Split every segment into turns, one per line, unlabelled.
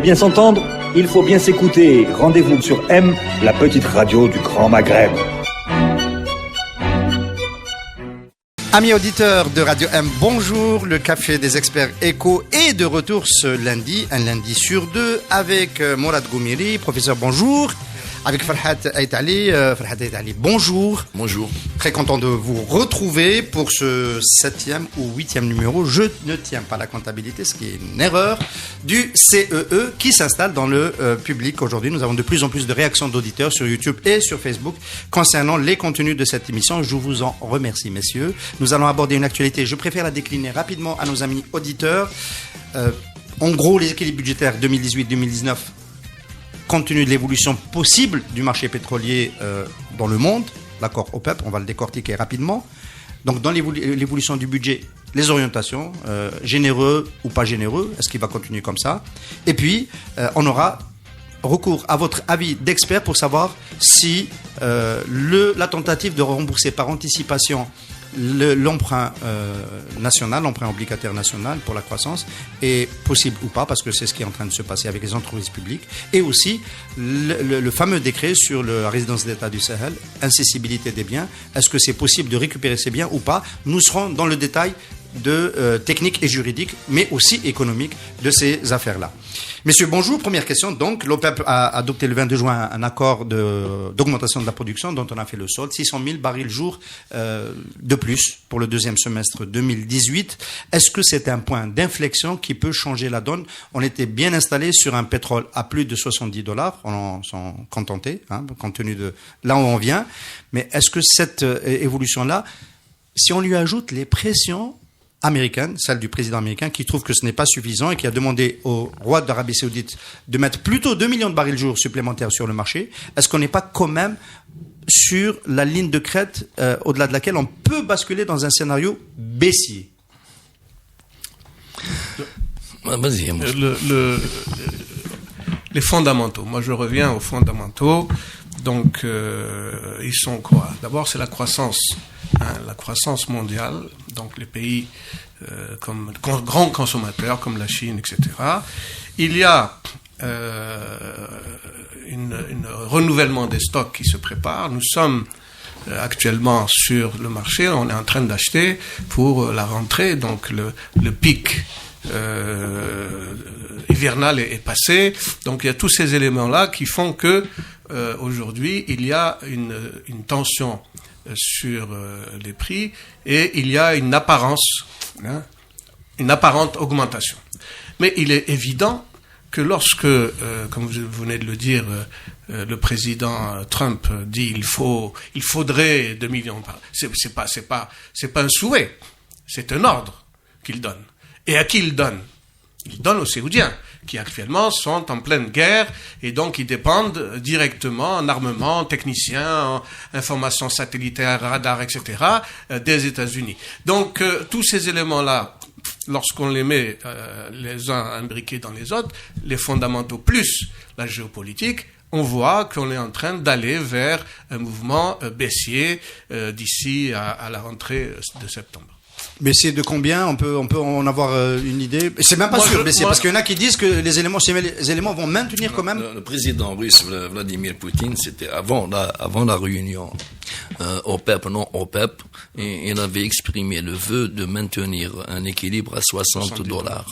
Pour bien s'entendre, il faut bien s'écouter. Rendez-vous sur M, la petite radio du Grand Maghreb.
Amis auditeurs de Radio M, bonjour. Le Café des Experts Éco est de retour ce lundi, un lundi sur deux, avec Mourad Goumiri. Professeur, bonjour. Avec Farhat Aïtali. Farhat Aïtali, bonjour.
Bonjour.
Très content de vous retrouver pour ce 7e ou 8e numéro. Je ne tiens pas la comptabilité, ce qui est une erreur, du CEE qui s'installe dans le public. Aujourd'hui, nous avons de plus en plus de réactions d'auditeurs sur YouTube et sur Facebook concernant les contenus de cette émission. Je vous en remercie, messieurs. Nous allons aborder une actualité. Je préfère la décliner rapidement à nos amis auditeurs. En gros, les équilibres budgétaires 2018-2019, compte tenu de l'évolution possible du marché pétrolier dans le monde, l'accord OPEP, on va le décortiquer rapidement. Donc, dans l'évolution du budget, les orientations, généreux ou pas généreux, est-ce qu'il va continuer comme ça? Et puis, on aura recours à votre avis d'expert pour savoir si la tentative de rembourser par anticipation l'emprunt national, l'emprunt obligataire national pour la croissance est possible ou pas, parce que c'est ce qui est en train de se passer avec les entreprises publiques, et aussi le fameux décret sur la résidence d'État du Sahel, incessibilité des biens. Est-ce que c'est possible de récupérer ces biens ou pas? Nous serons dans le détail technique et juridique, mais aussi économique de ces affaires-là. Messieurs, bonjour. Première question. Donc, l'OPEP a adopté le 22 juin un accord d'augmentation de la production dont on a fait le solde, 600 000 barils jour de plus pour le deuxième semestre 2018. Est-ce que c'est un point d'inflexion qui peut changer la donne? On était bien installé sur un pétrole à plus de $70. On s'en contentait, compte tenu de là où on vient. Mais est-ce que cette évolution-là, si on lui ajoute les pressions américaine, celle du président américain, qui trouve que ce n'est pas suffisant et qui a demandé au roi d'Arabie Saoudite de mettre plutôt 2 millions de barils jour supplémentaires sur le marché, est-ce qu'on n'est pas quand même sur la ligne de crête au-delà de laquelle on peut basculer dans un scénario baissier?
Vas-y,
les fondamentaux. Moi, je reviens aux fondamentaux. Donc, ils sont quoi? D'abord, c'est la croissance. La croissance mondiale, donc les pays comme grands consommateurs comme la Chine, etc. Il y a une renouvellement des stocks qui se prépare. Nous sommes actuellement sur le marché, on est en train d'acheter pour la rentrée, donc le pic hivernal est passé. Donc il y a tous ces éléments-là qui font que aujourd'hui il y a une tension sur les prix et il y a une apparente augmentation. Mais il est évident que lorsque, comme vous venez de le dire, le président Trump dit il faudrait 2 millions, c'est pas un souhait, c'est un ordre qu'il donne. Et à qui il donne? Il donne aux Saoudiens, qui actuellement sont en pleine guerre et donc ils dépendent directement en armement, en techniciens, en informations satellitaires, radars, etc., des États-Unis. Donc tous ces éléments-là, lorsqu'on les met les uns imbriqués dans les autres, les fondamentaux plus la géopolitique, on voit qu'on est en train d'aller vers un mouvement baissier d'ici à la rentrée de septembre.
Baissier de combien? On peut en avoir une idée? C'est même pas sûr, baissier, parce qu'il y en a qui disent que les éléments vont maintenir quand même.
Le président russe Vladimir Poutine, c'était avant la réunion OPEP, non OPEP, et il avait exprimé le vœu de maintenir un équilibre à $60.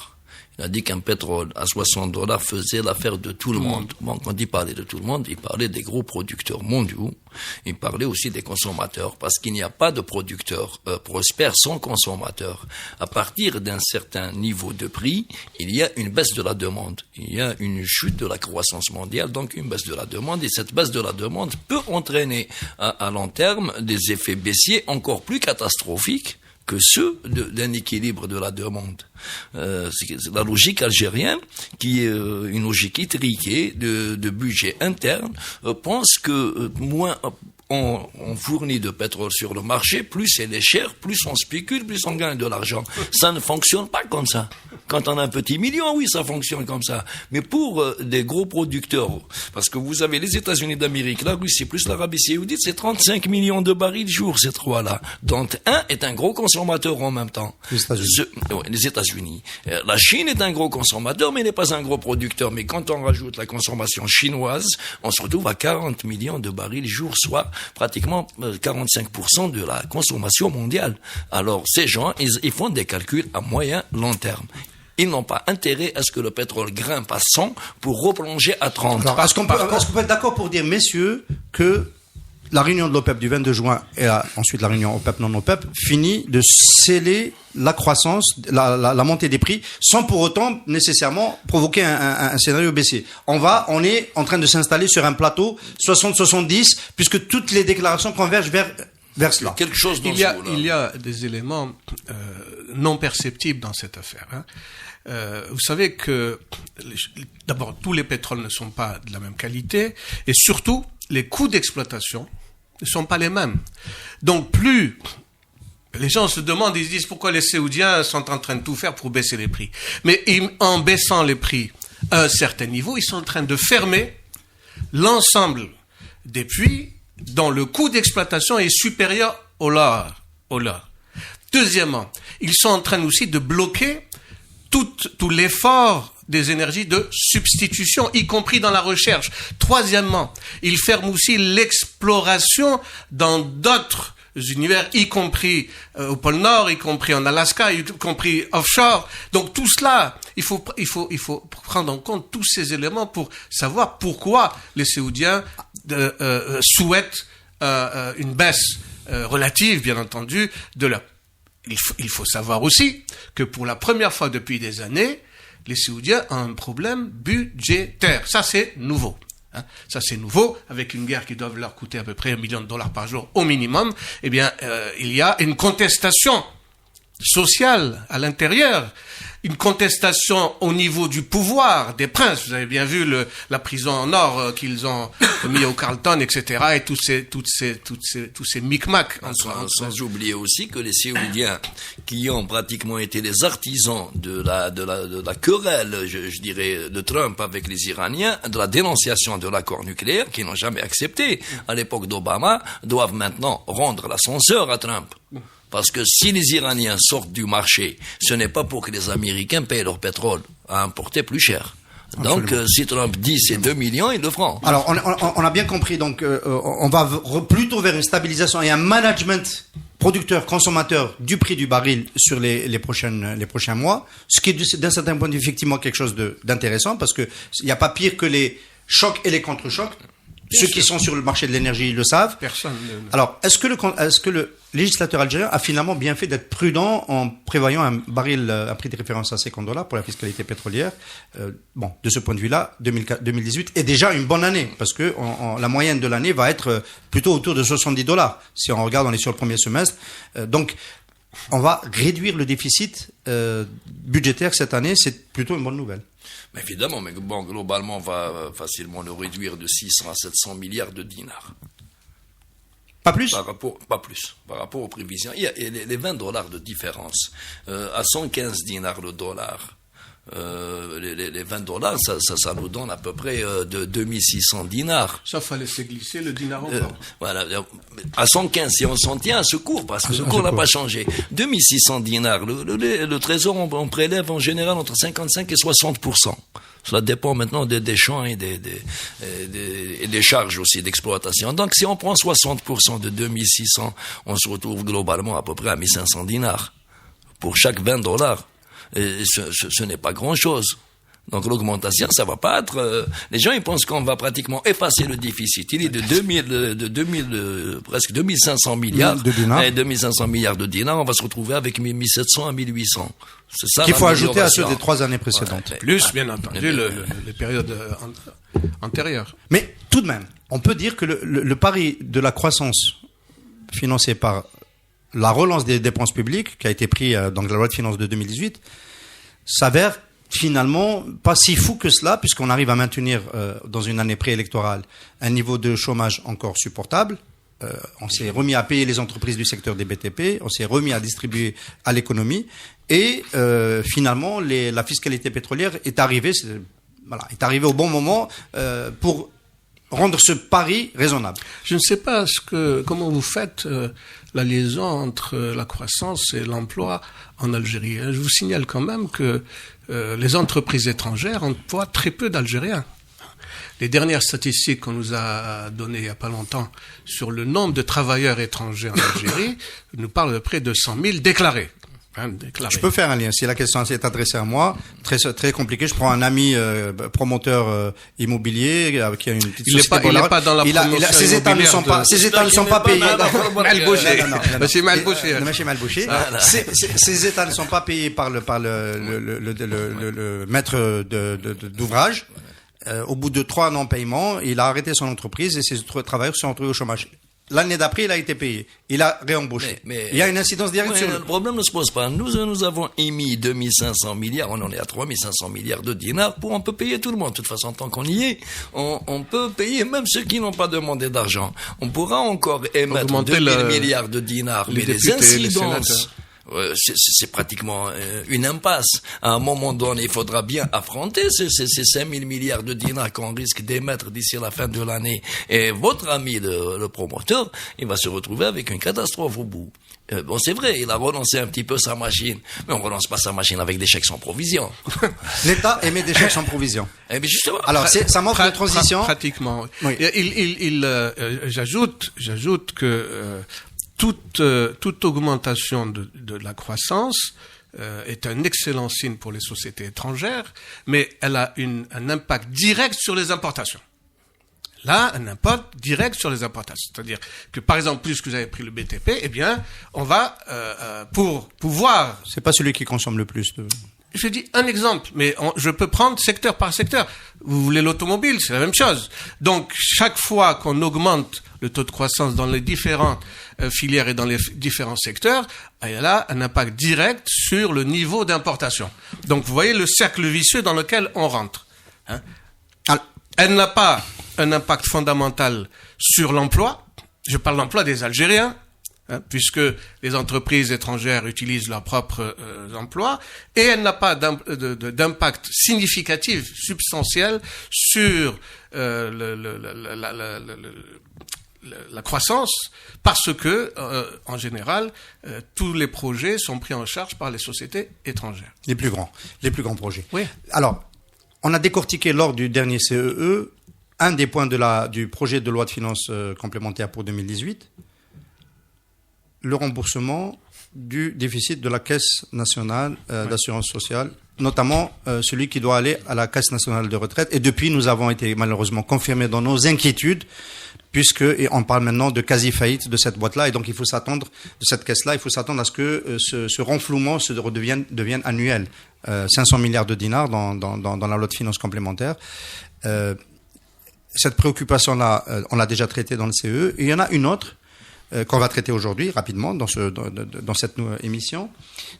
Il a dit qu'un pétrole à $60 faisait l'affaire de tout le monde. Bon, quand il parlait de tout le monde, il parlait des gros producteurs mondiaux. Il parlait aussi des consommateurs, parce qu'il n'y a pas de producteur prospère sans consommateur. À partir d'un certain niveau de prix, il y a une baisse de la demande. Il y a une chute de la croissance mondiale, donc une baisse de la demande. Et cette baisse de la demande peut entraîner à long terme des effets baissiers encore plus catastrophiques que ceux d'un équilibre de la demande. C'est la logique algérienne, qui est une logique étriquée de budget interne, pense que moins on fournit de pétrole sur le marché, plus elle est chère, plus on spécule, plus on gagne de l'argent. Ça ne fonctionne pas comme ça. Quand on a un petit million, oui, ça fonctionne comme ça. Mais pour des gros producteurs, parce que vous avez les États-Unis d'Amérique, la Russie plus l'Arabie Saoudite, c'est 35 millions de barils jour, ces trois-là. Dont un est un gros consommateur en même temps.
Les États-Unis.
Les États-Unis. États-Unis. La Chine est un gros consommateur, mais n'est pas un gros producteur. Mais quand on rajoute la consommation chinoise, on se retrouve à 40 millions de barils jour, soit pratiquement 45% de la consommation mondiale. Alors, ces gens, ils font des calculs à moyen, long terme. Ils n'ont pas intérêt à ce que le pétrole grimpe à 100 pour replonger à 30.
Alors, est-ce qu'on peut être d'accord pour dire, messieurs, que la réunion de l'OPEP du 22 juin et ensuite la réunion OPEP non OPEP finit de sceller la croissance, la montée des prix, sans pour autant nécessairement provoquer un scénario baissier. On est en train de s'installer sur un plateau 60-70, puisque toutes les déclarations convergent vers cela.
Quelque chose
il y a des éléments non perceptibles dans cette affaire. Vous savez que d'abord tous les pétroles ne sont pas de la même qualité, et surtout les coûts d'exploitation ne sont pas les mêmes. Donc plus les gens se demandent, ils se disent pourquoi les Saoudiens sont en train de tout faire pour baisser les prix. Mais en baissant les prix à un certain niveau, ils sont en train de fermer l'ensemble des puits dont le coût d'exploitation est supérieur au leur. Deuxièmement, ils sont en train aussi de bloquer tout l'effort des énergies de substitution, y compris dans la recherche. Troisièmement, ils ferment aussi l'exploration dans d'autres univers, y compris au pôle Nord, y compris en Alaska, y compris offshore. Donc tout cela, il faut prendre en compte tous ces éléments pour savoir pourquoi les Saoudiens souhaitent une baisse relative, bien entendu, de leur. Il faut savoir aussi que pour la première fois depuis des années, les Saoudiens ont un problème budgétaire. Ça, c'est nouveau. Ça, c'est nouveau. Avec une guerre qui doit leur coûter à peu près $1 million par jour au minimum, eh bien, il y a une contestation sociale à l'intérieur, une contestation au niveau du pouvoir des princes. Vous avez bien vu la prison en or qu'ils ont mis au Carlton, etc. Et tous ces micmacs.
Sans oublier aussi que les Saoudiens, qui ont pratiquement été les artisans de la querelle, je dirais, de Trump avec les Iraniens, de la dénonciation de l'accord nucléaire, qui n'ont jamais accepté à l'époque d'Obama, doivent maintenant rendre l'ascenseur à Trump. Parce que si les Iraniens sortent du marché, ce n'est pas pour que les Américains payent leur pétrole à importer plus cher. Donc, si Trump dit c'est 2 millions, ils le feront.
Alors, on a bien compris. Donc, on va plutôt vers une stabilisation et un management producteur-consommateur du prix du baril sur les prochains mois. Ce qui est d'un certain point de vue effectivement quelque chose d'intéressant, parce que il n'y a pas pire que les chocs et les contre-chocs. Ceux qui sont sur le marché de l'énergie le savent.
Personne.
Alors, est-ce que le législateur algérien a finalement bien fait d'être prudent en prévoyant un prix de référence à $50 pour la fiscalité pétrolière? De ce point de vue-là, 2018 est déjà une bonne année, parce que la moyenne de l'année va être plutôt autour de $70. Si on regarde, on est sur le premier semestre. Donc, on va réduire le déficit budgétaire cette année. C'est plutôt une bonne nouvelle.
Mais évidemment, mais bon, globalement, on va facilement le réduire de 600 à 700 milliards de dinars.
Pas plus?
Pas plus. Par rapport aux prévisions. Il y a les $20 de différence. À 115 dinars le dollar. Les $20, ça nous donne à peu près de 2600 dinars.
Ça fallait se glisser le dinar encore.
Voilà. À 115, si on s'en tient à ce cours, parce que le cours n'a pas changé. 2600 dinars. Le trésor, on prélève en général entre 55 et 60%. Cela dépend maintenant des champs et des charges aussi d'exploitation. Donc, si on prend 60% de 2600, on se retrouve globalement à peu près à 1500 dinars. Pour chaque $20. Et ce n'est pas grand-chose. Donc l'augmentation, ça va pas être... les gens, ils pensent qu'on va pratiquement effacer le déficit. Il est de presque 2500 milliards. De dinars. Et 2500 milliards de dinars, on va se retrouver avec 1700 à 1800. C'est ça.
Qu'il faut ajouter à ceux des 3 années précédentes.
Ouais, plus, bien entendu, les périodes antérieures.
Mais tout de même, on peut dire que le pari de la croissance financée par la relance des dépenses publiques, qui a été pris dans la loi de finances de 2018, s'avère finalement pas si fou que cela, puisqu'on arrive à maintenir dans une année préélectorale un niveau de chômage encore supportable. On s'est remis à payer les entreprises du secteur des BTP, on s'est remis à distribuer à l'économie, et finalement la fiscalité pétrolière est arrivée au bon moment pour rendre ce pari raisonnable.
Je ne sais pas comment vous faites la liaison entre la croissance et l'emploi en Algérie. Je vous signale quand même que les entreprises étrangères emploient très peu d'Algériens. Les dernières statistiques qu'on nous a données il n'y a pas longtemps sur le nombre de travailleurs étrangers en Algérie nous parlent de près de 100 000 déclarés.
Je peux faire un lien. Si la question est adressée à moi, très compliqué. Je prends un ami promoteur immobilier qui a une petite société.
Il n'est pas dans la promotion.
Ses états ne sont pas payés.
C'est Malbouché.
Ces états ne sont pas payés par le maître d'ouvrage. Au bout de 3 non-paiements, il a arrêté son entreprise et ses travailleurs se sont retrouvés au chômage. L'année d'après, il a été payé. Il a réembauché.
Mais
il y a une incidence directe sur
le problème ne se pose pas. Nous avons émis 2500 milliards, on en est à 3500 milliards de dinars on peut payer tout le monde. De toute façon, tant qu'on y est, on peut payer même ceux qui n'ont pas demandé d'argent. On pourra encore émettre 2000 milliards de dinars, mais les incidences, c'est pratiquement une impasse. À un moment donné, il faudra bien affronter ces 5000 milliards de dinars qu'on risque d'émettre d'ici la fin de l'année. Et votre ami, le promoteur, il va se retrouver avec une catastrophe au bout. Bon, c'est vrai, il a relancé un petit peu sa machine, mais on relance pas sa machine avec des chèques sans provision.
L'État émet des chèques sans provision.
Eh bien, justement.
Alors, ça montre une transition.
Pratiquement.
Oui.
J'ajoute que toute augmentation de la croissance est un excellent signe pour les sociétés étrangères, mais elle a un impact direct sur les importations. Là, un impact direct sur les importations. C'est-à-dire que, par exemple, puisque vous avez pris le BTP, eh bien, on va, pour pouvoir...
C'est pas celui qui consomme le plus de...
Je dis un exemple, mais je peux prendre secteur par secteur. Vous voulez l'automobile, c'est la même chose. Donc, chaque fois qu'on augmente le taux de croissance dans les différentes filières et dans les différents secteurs, il y a là un impact direct sur le niveau d'importation. Donc, vous voyez le cercle vicieux dans lequel on rentre. Hein? Elle n'a pas un impact fondamental sur l'emploi. Je parle de l'emploi des Algériens, puisque les entreprises étrangères utilisent leurs propres emplois, et elle n'a pas d'impact significatif, substantiel sur la croissance, parce que, en général, tous les projets sont pris en charge par les sociétés étrangères.
Les plus grands projets.
Oui.
Alors, on a décortiqué lors du dernier CEE un des points du projet de loi de finances complémentaire pour 2018, le remboursement du déficit de la Caisse nationale d'assurance sociale, notamment celui qui doit aller à la Caisse nationale de retraite. Et depuis, nous avons été malheureusement confirmés dans nos inquiétudes, et on parle maintenant de quasi-faillite de cette boîte-là. Et donc, il faut s'attendre, de cette caisse-là, il faut s'attendre à ce que ce renflouement devienne annuel. 500 milliards de dinars dans la loi de finances complémentaire. Cette préoccupation-là, on l'a déjà traitée dans le CE. Et il y en a une autre qu'on va traiter aujourd'hui rapidement dans cette émission,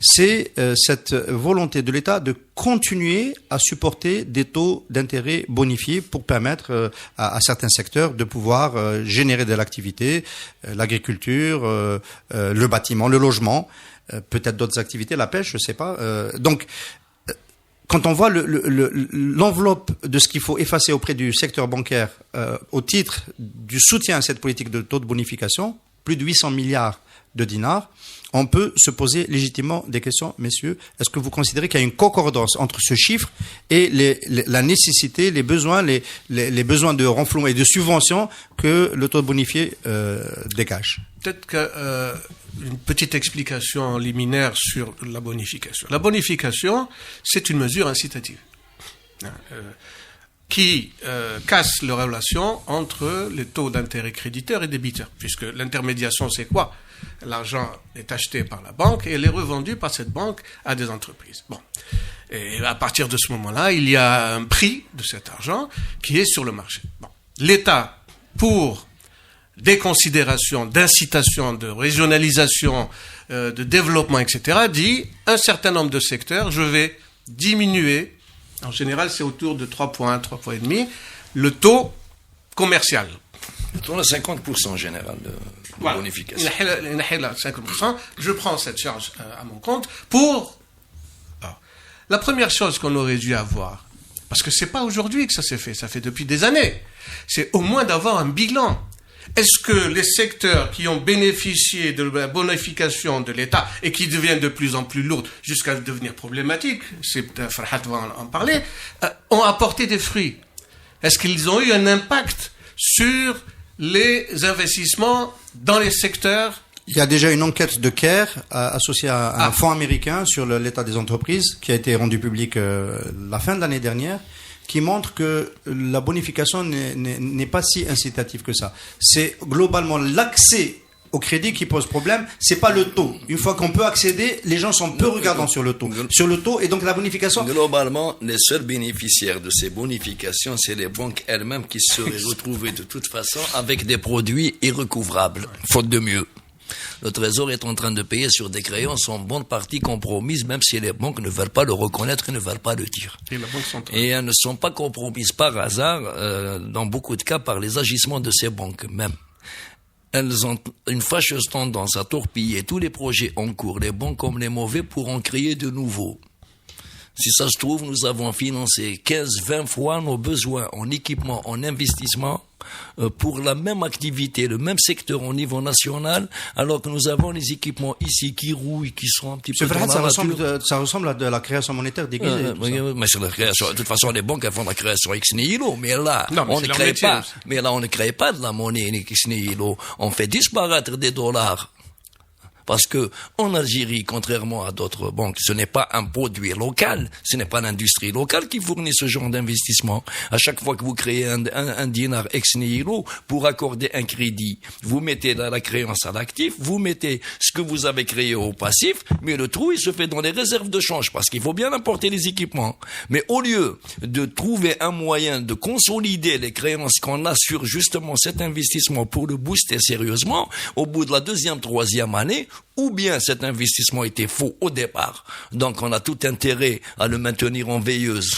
c'est cette volonté de l'État de continuer à supporter des taux d'intérêt bonifiés pour permettre à certains secteurs de pouvoir générer de l'activité, l'agriculture, le bâtiment, le logement, peut-être d'autres activités, la pêche, je sais pas. Donc, quand on voit l'enveloppe de ce qu'il faut effacer auprès du secteur bancaire au titre du soutien à cette politique de taux de bonification, plus de 800 milliards de dinars, on peut se poser légitimement des questions, messieurs. Est-ce que vous considérez qu'il y a une concordance entre ce chiffre et la nécessité, les besoins de renflouement et de subvention que le taux bonifié dégage?
Peut-être qu'une petite explication liminaire sur la bonification. La bonification, c'est une mesure incitative qui casse la relation entre les taux d'intérêt créditeurs et débiteurs, puisque l'intermédiation, c'est quoi? L'argent est acheté par la banque et elle est revendue par cette banque à des entreprises. Bon. Et à partir de ce moment-là, il y a un prix de cet argent qui est sur le marché. Bon. L'État, pour des considérations d'incitation, de régionalisation, de développement, etc., dit un certain nombre de secteurs, je vais diminuer. En général, c'est autour de 3 points, 3 points et demi, le taux commercial.
On a 50% en général de bonification.
50%. Je prends cette charge à mon compte pour... Alors, la première chose qu'on aurait dû avoir, Parce que c'est pas aujourd'hui que ça s'est fait, ça fait depuis des années. C'est au moins d'avoir un bilan. Est-ce que les secteurs qui ont bénéficié de la bonification de l'État et qui deviennent de plus en plus lourdes jusqu'à devenir problématiques, Farhat va en parler, ont apporté des fruits? Est-ce qu'ils ont eu un impact sur les investissements dans les secteurs?
Il y a déjà une enquête de CARE associée à un fonds américain sur l'état des entreprises qui a été rendue publique la fin de l'année dernière, qui montre que la bonification n'est pas si incitative que ça. C'est globalement l'accès au crédit qui pose problème, c'est pas le taux. Une fois qu'on peut accéder, les gens sont peu regardants sur le taux, et donc la bonification...
Globalement, les seuls bénéficiaires de ces bonifications, c'est les banques elles-mêmes qui seraient retrouvées de toute façon avec des produits irrécouvrables, faute de mieux. Le Trésor est en train de payer sur des créances en bonne partie compromises, même si les banques ne veulent pas le reconnaître et ne veulent pas le dire. Et elles ne sont pas compromises par hasard, dans beaucoup de cas, par les agissements de ces banques même. Elles ont une fâcheuse tendance à torpiller tous les projets en cours, les bons comme les mauvais, pour en créer de nouveaux. Si ça se trouve, nous avons financé 15-20 fois nos besoins en équipement, en investissement, pour la même activité, le même secteur au niveau national, alors que nous avons les équipements ici qui rouillent, qui sont un petit peu...
Ça ressemble à de la création monétaire déguisée.
Mais sur la création, de toute façon, les banques elles font la création ex nihilo, mais là, on ne crée pas. Mais là, on ne crée pas de la monnaie ex nihilo. On fait disparaître des dollars. Parce que en Algérie, contrairement à d'autres banques, ce n'est pas un produit local, ce n'est pas l'industrie locale qui fournit ce genre d'investissement. À chaque fois que vous créez un dinar ex nihilo pour accorder un crédit, vous mettez la créance à l'actif, vous mettez ce que vous avez créé au passif, mais le trou il se fait dans les réserves de change parce qu'il faut bien importer les équipements. Mais au lieu de trouver un moyen de consolider les créances qu'on a sur justement cet investissement pour le booster sérieusement, au bout de la deuxième, troisième année, ou bien cet investissement était faux au départ, donc on a tout intérêt à le maintenir en veilleuse,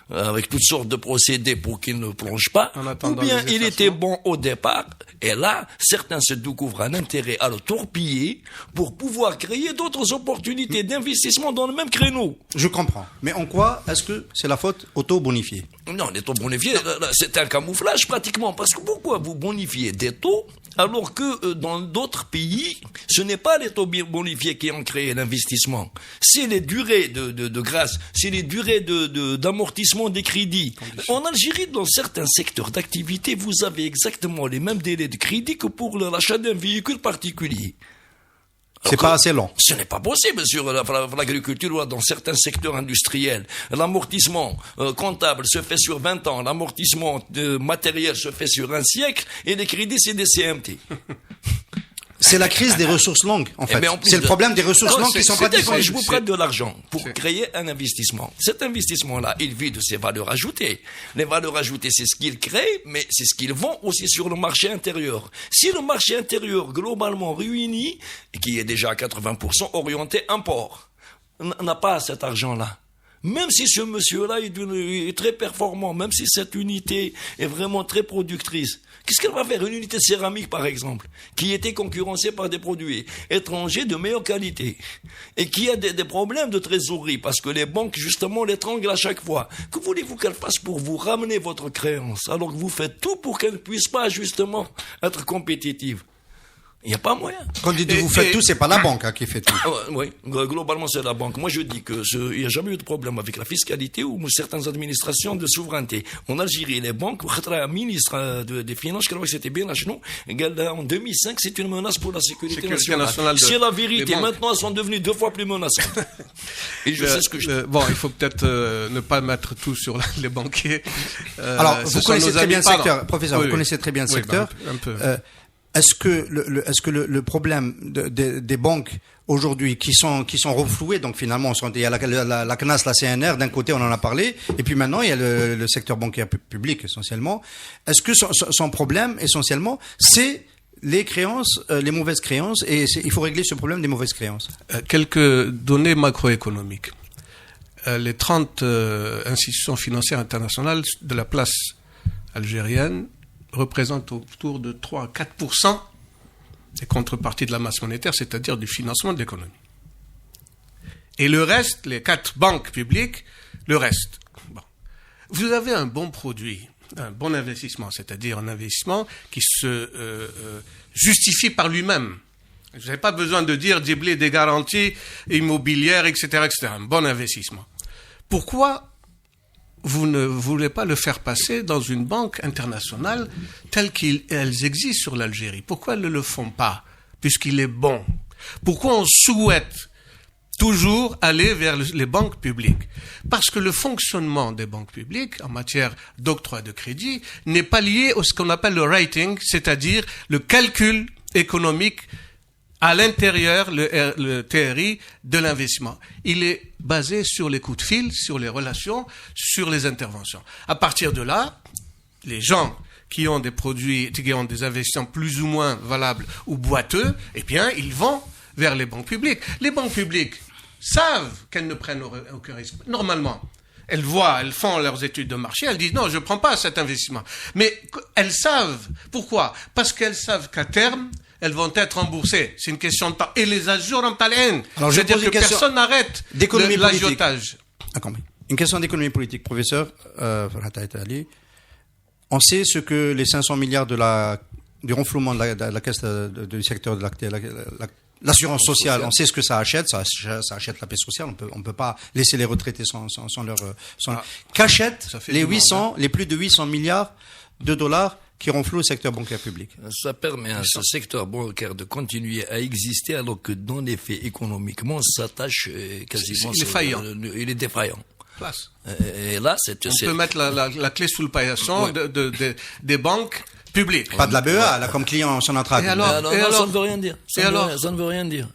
avec toutes sortes de procédés pour qu'il ne plonge pas, ou bien il était bon au départ, et là, certains se découvrent un intérêt à le torpiller pour pouvoir créer d'autres opportunités d'investissement dans le même créneau.
Je comprends. Mais en quoi est-ce que c'est la faute au taux bonifié?
Non, les taux bonifiés, c'est un camouflage pratiquement, parce que pourquoi vous bonifiez des taux alors que dans d'autres pays, ce n'est pas les taux bonifiés qui ont créé l'investissement, c'est les durées de grâce, c'est les durées d'amortissement des crédits. En Algérie, dans certains secteurs d'activité, vous avez exactement les mêmes délais de crédit que pour l'achat d'un véhicule particulier.
C'est pas assez long.
Ce n'est pas possible sur l'agriculture ou dans certains secteurs industriels. L'amortissement comptable se fait sur 20 ans, l'amortissement matériel se fait sur un siècle, et les crédits, c'est des CMT.
C'est la crise des ressources longues, en fait. C'est le problème des ressources longues qui sont pas disponibles.
Je vous prête de l'argent pour créer un investissement. Cet investissement-là, il vit de ses valeurs ajoutées. Les valeurs ajoutées, c'est ce qu'ils créent, mais c'est ce qu'ils vendent aussi sur le marché intérieur. Si le marché intérieur, globalement réuni, qui est déjà à 80% orienté import, n'a pas cet argent-là, même si ce monsieur-là est très performant, même si cette unité est vraiment très productrice, qu'est-ce qu'elle va faire? Une unité de céramique, par exemple, qui était concurrencée par des produits étrangers de meilleure qualité et qui a des problèmes de trésorerie parce que les banques, justement, l'étranglent à chaque fois. Que voulez-vous qu'elle fasse pour vous ramener votre créance alors que vous faites tout pour qu'elle ne puisse pas, justement, être compétitive? Il n'y a pas moyen.
Quand vous faites tout, c'est pas la banque qui fait tout.
Oui, globalement c'est la banque. Moi je dis que il n'y a jamais eu de problème avec la fiscalité ou certaines administrations de souveraineté. En Algérie, les banques, le ministre des Finances, je crois que c'était bien Lachnou, en 2005, c'est une menace pour la sécurité nationale. C'est la vérité. Maintenant, elles sont devenues 2 fois plus menaçantes. Et je sais ce que je dis.
Bon, il faut peut-être ne pas mettre tout sur les banquiers.
Alors, vous connaissez très bien le secteur, professeur, vous connaissez très bien le secteur.
Un peu.
Est-ce que le problème des banques aujourd'hui qui sont reflouées, donc finalement il y a la CNAS, la CNR, d'un côté on en a parlé, et puis maintenant il y a le secteur bancaire public essentiellement. Est-ce que son problème essentiellement c'est les créances, les mauvaises créances, et il faut régler ce problème des mauvaises créances?
Quelques données macroéconomiques. Les 30 institutions financières internationales de la place algérienne représente autour de 3 à 4% des contreparties de la masse monétaire, c'est-à-dire du financement de l'économie. Et le reste, les 4 banques publiques, le reste. Bon. vous avez un bon produit, un bon investissement, c'est-à-dire un investissement qui se justifie par lui-même. Vous n'avez pas besoin de dire d'ibler des garanties immobilières, etc., etc. Un bon investissement. Pourquoi vous ne voulez pas le faire passer dans une banque internationale telle qu'elles existent sur l'Algérie? Pourquoi elles ne le font pas, puisqu'il est bon? Pourquoi on souhaite toujours aller vers les banques publiques? Parce que le fonctionnement des banques publiques en matière d'octroi de crédit n'est pas lié à ce qu'on appelle le rating, c'est-à-dire le calcul économique à l'intérieur, le TRI de l'investissement. Il est basé sur les coups de fil, sur les relations, sur les interventions. À partir de là, les gens qui ont des produits, qui ont des investissements plus ou moins valables ou boiteux, eh bien, ils vont vers les banques publiques. Les banques publiques savent qu'elles ne prennent aucun risque. Normalement, elles font leurs études de marché, elles disent non, je ne prends pas cet investissement. Mais elles savent. Pourquoi? Parce qu'elles savent qu'à terme, elles vont être remboursées. C'est une question de temps. Et les ajours en talent.
Alors, je veux dire que
personne n'arrête l'agiotage.
Une question d'économie politique, professeur Farhat Ali. On sait ce que les 500 milliards du renflouement de la caisse du secteur de l'assurance sociale, on sait ce que ça achète. Ça achète la paix sociale. On peut pas laisser les retraités sans qu'achètent les plus de 800 milliards de dollars qui renflouent le secteur bancaire public.
Ça permet à ce secteur bancaire de continuer à exister alors que dans les faits économiquement, sa tâche quasiment...
Il est
défaillant.
Place.
Et là,
on peut mettre la clé sous le paillasson des banques publiques.
Pas de la BEA, là, comme client en Sonatrach.
Alors, ça ne veut rien dire. Ça ne veut rien dire.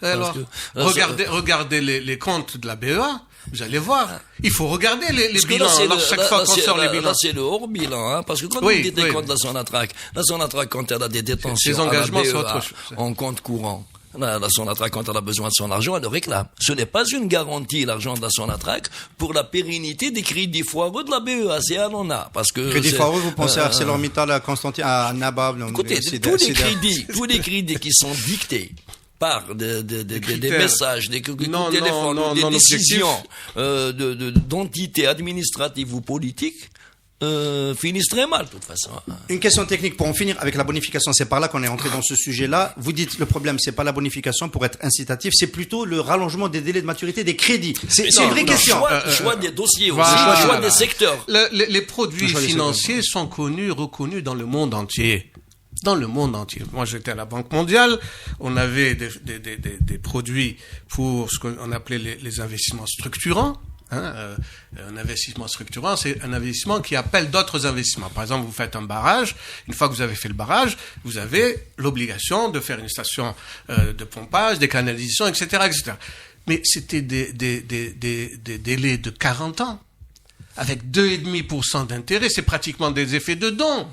Regardez les comptes de la BEA. Vous allez voir. Il faut regarder les bilans. Chaque fois qu'on sort les bilans.
Là, c'est le hors-bilan, hein, parce que quand vous dites les comptes de la Sonatrach, quand elle a des détentions à la BEA en compte courant, la Sonatrach, quand elle a besoin de son argent, elle le réclame. Ce n'est pas une garantie, l'argent de la Sonatrach, pour la pérennité des crédits foireux de la BEA. C'est elle en a. Parce que.
Crédits foireux, vous pensez à ArcelorMittal, à Constantin, à Nabab,
écoutez, tous les crédits qui sont dictés par des messages, des coups de téléphone, des décisions d'entités administratives ou politiques, finissent très mal, de toute façon.
Une question technique pour en finir avec la bonification. C'est par là qu'on est entré dans ce sujet-là. Vous dites le problème, c'est pas la bonification pour être incitatif, c'est plutôt le rallongement des délais de maturité des crédits. C'est une vraie question.
Choix des dossiers aussi, choix des secteurs.
Les produits financiers sont reconnus dans le monde entier. Dans le monde entier. Moi, j'étais à la Banque mondiale. On avait des produits pour ce qu'on appelait les investissements structurants. Un investissement structurant, c'est un investissement qui appelle d'autres investissements. Par exemple, vous faites un barrage. Une fois que vous avez fait le barrage, vous avez l'obligation de faire une station de pompage, des canalisations, etc., etc. Mais c'était des délais de 40 ans, avec 2,5% d'intérêt. C'est pratiquement des effets de don.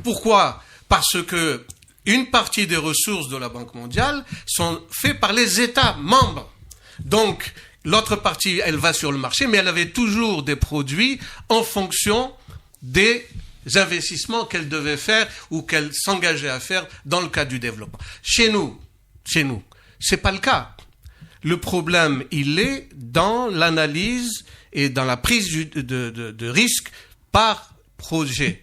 Pourquoi? Parce que une partie des ressources de la Banque mondiale sont faites par les États membres. Donc, l'autre partie, elle va sur le marché, mais elle avait toujours des produits en fonction des investissements qu'elle devait faire ou qu'elle s'engageait à faire dans le cadre du développement. Chez nous, c'est pas le cas. Le problème, il est dans l'analyse et dans la prise de risque par projet.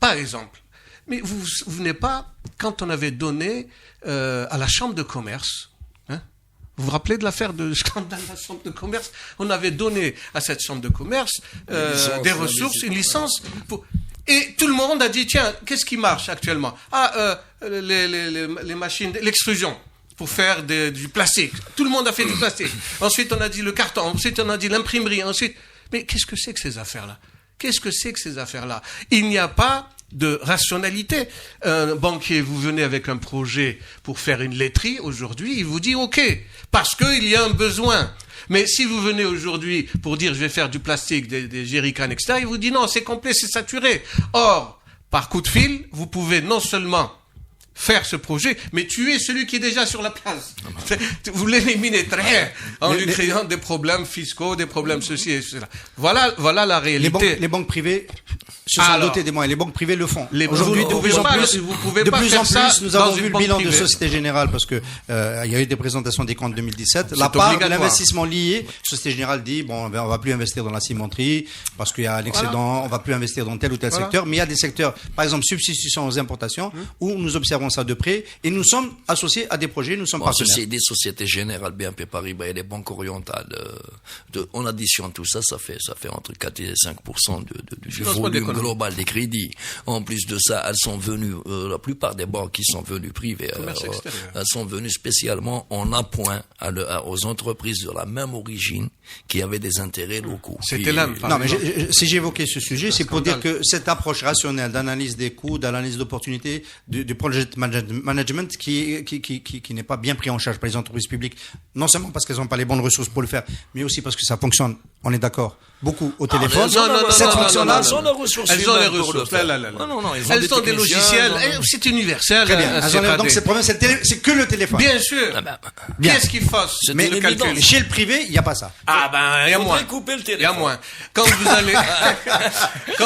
Par exemple, mais vous venez pas, quand on avait donné à la Chambre de commerce, vous vous rappelez de l'affaire de scandale de la Chambre de commerce? On avait donné à cette Chambre de commerce des ressources, une licence. Et tout le monde a dit, tiens, qu'est-ce qui marche actuellement? Les machines, l'extrusion pour faire du plastique. Tout le monde a fait du plastique. Ensuite, on a dit le carton. Ensuite, on a dit l'imprimerie. Ensuite, mais qu'est-ce que c'est que ces affaires-là? Il n'y a pas de rationalité. Un banquier, vous venez avec un projet pour faire une laiterie aujourd'hui, il vous dit OK, parce qu'il y a un besoin. Mais si vous venez aujourd'hui pour dire je vais faire du plastique, des jerrycans, etc., il vous dit non, c'est complet, c'est saturé. Or, par coup de fil, vous pouvez non seulement faire ce projet, mais tuer celui qui est déjà sur la place. Vous l'éliminez très bien, en lui créant des problèmes fiscaux, des problèmes ceci et cela. Voilà la réalité.
Les banques privées se sont dotées des moyens. Les banques privées le font.
Aujourd'hui,
de plus en plus, nous avons vu le bilan de Société Générale parce que il y a eu des présentations des comptes 2017. La part de l'investissement lié, Société Générale dit on va plus investir dans la cimenterie parce qu'il y a un excédent, on va plus investir dans tel ou tel secteur. Mais il y a des secteurs, par exemple substitution aux importations, où nous observons ça de près et nous sommes associés à des projets, nous sommes partenaires.
Des Sociétés Générales, BNP Paribas et les banques orientales, on additionne tout ça, ça fait entre 4 et 5% du volume global des crédits. En plus de ça, elles sont venues, la plupart des banques qui sont venues privées, elles sont venues spécialement en appoint aux entreprises de la même origine qui avaient des intérêts locaux.
C'était là.
Non, mais si j'ai évoqué ce sujet, c'est pour dire que cette approche rationnelle d'analyse des coûts, d'analyse d'opportunités, du project management qui n'est pas bien pris en charge par les entreprises publiques, non seulement parce qu'elles n'ont pas les bonnes ressources pour le faire, mais aussi parce que ça fonctionne, on est d'accord, beaucoup au téléphone.
Cette fonction-là,
elles ont les ressources. Elles ont des logiciels. C'est universel.
Très bien. Donc cette promesse, c'est que le téléphone.
Bien sûr. Qu'est-ce qu'il faut?
Mais le calcul. Chez le privé, il n'y a pas ça.
Ah ben, il y a moins. Il y a moins. Quand vous allez,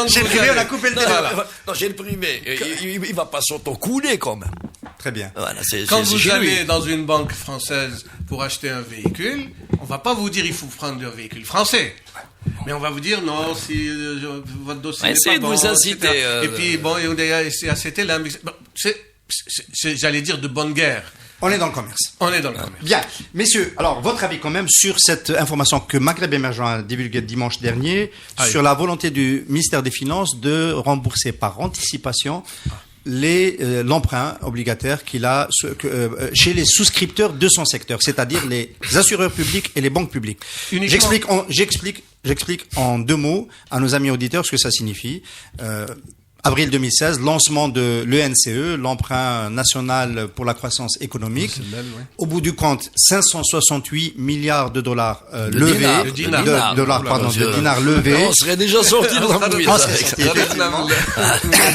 chez le privé, on a coupé le téléphone.
Non, chez le privé, il va pas s'autocouler quand même.
Très bien.
Voilà,
quand vous allez dans une banque française pour acheter un véhicule, on va pas vous dire il faut prendre un véhicule français. Mais on va vous dire non, si votre dossier n'est pas bon,
de vous inciter.
Et puis bon, c'était là, c'est j'allais dire de bonne guerre.
On est dans le commerce. Bien. Messieurs, alors, votre avis quand même sur cette information que Maghreb Émergent a divulguée dimanche dernier sur la volonté du ministère des Finances de rembourser par anticipation l'emprunt obligataire qu'il a chez les souscripteurs de son secteur, c'est-à-dire les assureurs publics et les banques publiques. J'explique en 2 mots à nos amis auditeurs ce que ça signifie. Avril 2016, lancement de l'ENCE, l'emprunt national pour la croissance économique. Au bout du compte, 568 milliards de dollars levés.
De dinars
levés.
On serait déjà sorti de l'embrouille.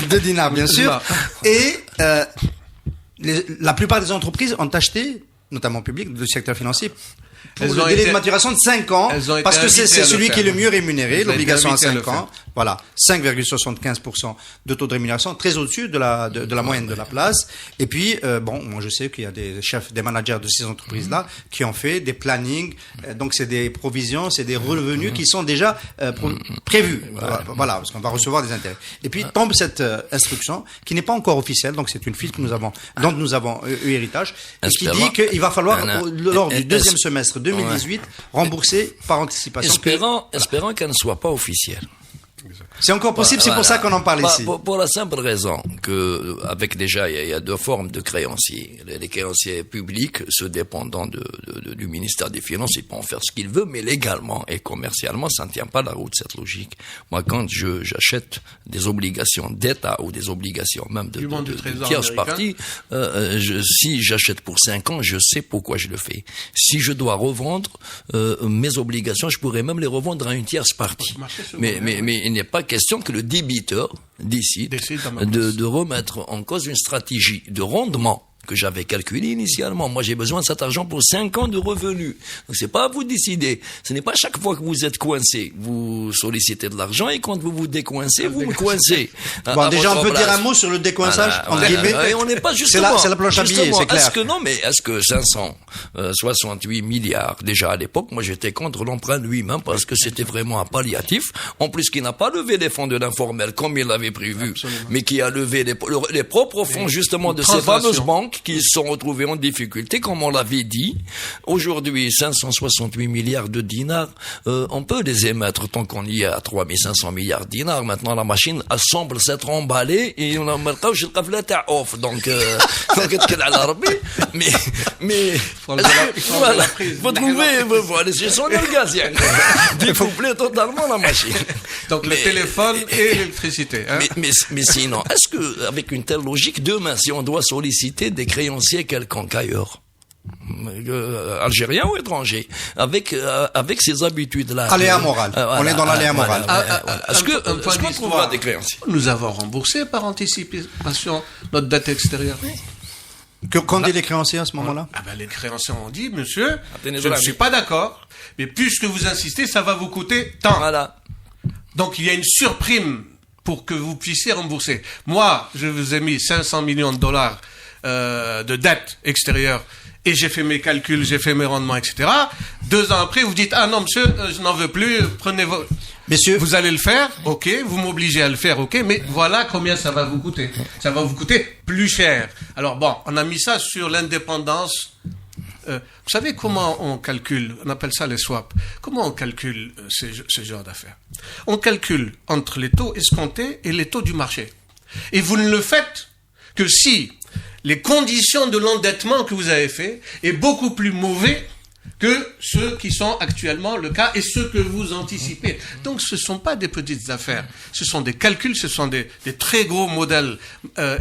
De dinars, bien sûr. Et la plupart des entreprises ont acheté, notamment publiques, du secteur financier, pour le délai de maturation de 5 ans, parce que c'est celui qui est le mieux rémunéré, l'obligation à 5 ans. Voilà, 5,75% de taux de rémunération, très au-dessus de la moyenne de la place. Et puis, moi je sais qu'il y a des chefs, des managers de ces entreprises-là qui ont fait des plannings. Donc c'est des provisions, c'est des revenus qui sont déjà prévus. Voilà, parce qu'on va recevoir des intérêts. Et puis tombe cette instruction qui n'est pas encore officielle, donc c'est une file dont nous avons eu héritage, et qui dit qu'il va falloir, lors du deuxième semestre 2018, rembourser par anticipation.
Espérant qu'elle ne soit pas officielle.
C'est encore possible, c'est pour ça qu'on en parle ici.
Pour la simple raison que, avec déjà, il y a 2 formes de créanciers. Les créanciers publics, ceux dépendant du ministère des Finances, ils peuvent en faire ce qu'ils veulent, mais légalement et commercialement, ça ne tient pas la route, cette logique. Moi, quand j'achète des obligations d'État ou des obligations même de tierces parties, si j'achète pour 5 ans, je sais pourquoi je le fais. Si je dois revendre mes obligations, je pourrais même les revendre à une tierce partie. Mais il n'est pas question que le débiteur décide de remettre en cause une stratégie de rendement que j'avais calculé initialement. Moi, j'ai besoin de cet argent pour 5 ans de revenus. Donc, c'est pas à vous de décider. Ce n'est pas chaque fois que vous êtes coincé. Vous sollicitez de l'argent et quand vous vous décoincez, vous me coincez.
Bon, déjà, on peut dire un mot sur le décoinçage, en guillemets.
On n'est pas justement.
C'est la planche à billets, c'est clair.
Est-ce que 568 milliards, déjà à l'époque, moi, j'étais contre l'emprunt lui-même parce que c'était vraiment un palliatif. En plus, qui n'a pas levé les fonds de l'informel comme il l'avait prévu, mais qui a levé les propres fonds, justement, de ces fameuses banques qui se sont retrouvés en difficulté, comme on l'avait dit. Aujourd'hui, 568 milliards de dinars, on peut les émettre tant qu'on y est à 3500 milliards de dinars. Maintenant, la machine semble s'être emballée et on a marqué je le off. Donc, mais, voilà, vous trouvez, voilà, c'est son gazien. Découpler totalement la machine.
Donc, le téléphone et l'électricité, hein.
Mais sinon, est-ce que, avec une telle logique, demain, si on doit solliciter des créanciers quelconques ailleurs, algériens ou étrangers, avec ces habitudes-là.
Aléa moral. On est dans l'aléa moral.
Est-ce qu'on trouvera des créanciers?
Nous avons remboursé par anticipation notre dette extérieure.
Qu'ont dit les créanciers à ce moment-là?
Les créanciers ont dit, monsieur,
Attendez,
je ne suis pas d'accord, mais puisque vous insistez, ça va vous coûter tant.
Voilà.
Donc il y a une surprime pour que vous puissiez rembourser. Moi, je vous ai mis 500 millions de dollars de dette extérieure et j'ai fait mes calculs, j'ai fait mes rendements, etc. 2 ans après, vous dites, ah non, monsieur, je n'en veux plus, prenez vos...
Messieurs,
vous allez le faire, ok, vous m'obligez à le faire, ok, mais voilà combien ça va vous coûter. Ça va vous coûter plus cher. Alors bon, on a mis ça sur l'indépendance. Vous savez comment on calcule, on appelle ça les swaps, comment on calcule ce genre d'affaires? On calcule entre les taux escomptés et les taux du marché. Et vous ne le faites que si les conditions de l'endettement que vous avez fait est beaucoup plus mauvais que ceux qui sont actuellement le cas et ceux que vous anticipez. Donc ce ne sont pas des petites affaires, ce sont des calculs, ce sont des très gros modèles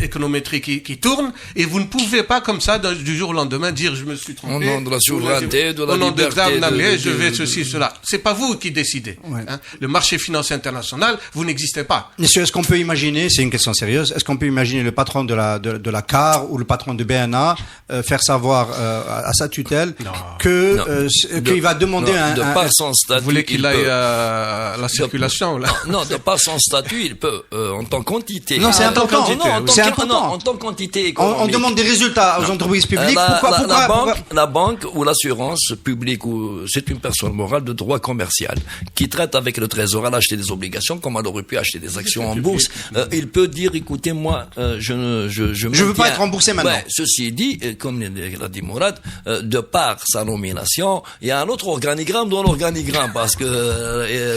économétriques qui tournent et vous ne pouvez pas comme ça du jour au lendemain dire je me suis trompé.
Au nom de la souveraineté, de la liberté.
Je vais ceci, cela. C'est pas vous qui décidez.
Ouais.
Hein. Le marché financier international, vous n'existez pas.
messieurs, est-ce qu'on peut imaginer, c'est une question sérieuse, est-ce qu'on peut imaginer le patron de la CAR ou le patron de BNA faire savoir à sa tutelle qu'il va demander
par son statut,
vous voulez qu'il aille à la circulation là?
Non, de par son statut, il peut en tant qu'entité.
Non, c'est important. C'est important.
En tant qu'entité économique.
On demande des résultats aux entreprises publiques. Pourquoi
la banque ou l'assurance publique, c'est une personne morale de droit commercial qui traite avec le Trésor à acheter des obligations comme elle aurait pu acheter des actions en bourse. Il peut dire, écoutez, moi, je
veux pas être remboursé maintenant.
Ouais, ceci dit, comme l'a dit Mourad, de par sa nomination, il y a un autre organigramme dans l'organigramme, parce que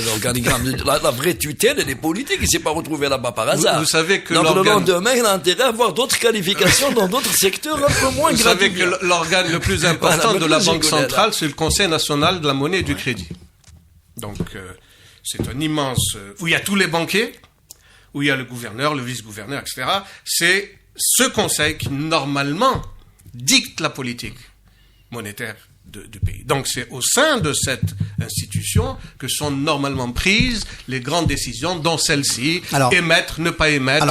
l'organigramme, la vraie tutelle, elle est politique, il ne s'est pas retrouvé là-bas par hasard.
Vous savez que
donc le lendemain, il a intérêt à avoir d'autres qualifications dans d'autres secteurs un peu moins gratuits.
Vous savez que l'organe le plus important de la Banque centrale, c'est le Conseil national de la monnaie et du crédit. Donc, c'est un immense... où il y a tous les banquiers, où il y a le gouverneur, le vice-gouverneur, etc. C'est ce conseil qui, normalement, dicte la politique monétaire du pays. Donc c'est au sein de cette institution que sont normalement prises les grandes décisions, dont celle-ci, émettre, ne pas émettre,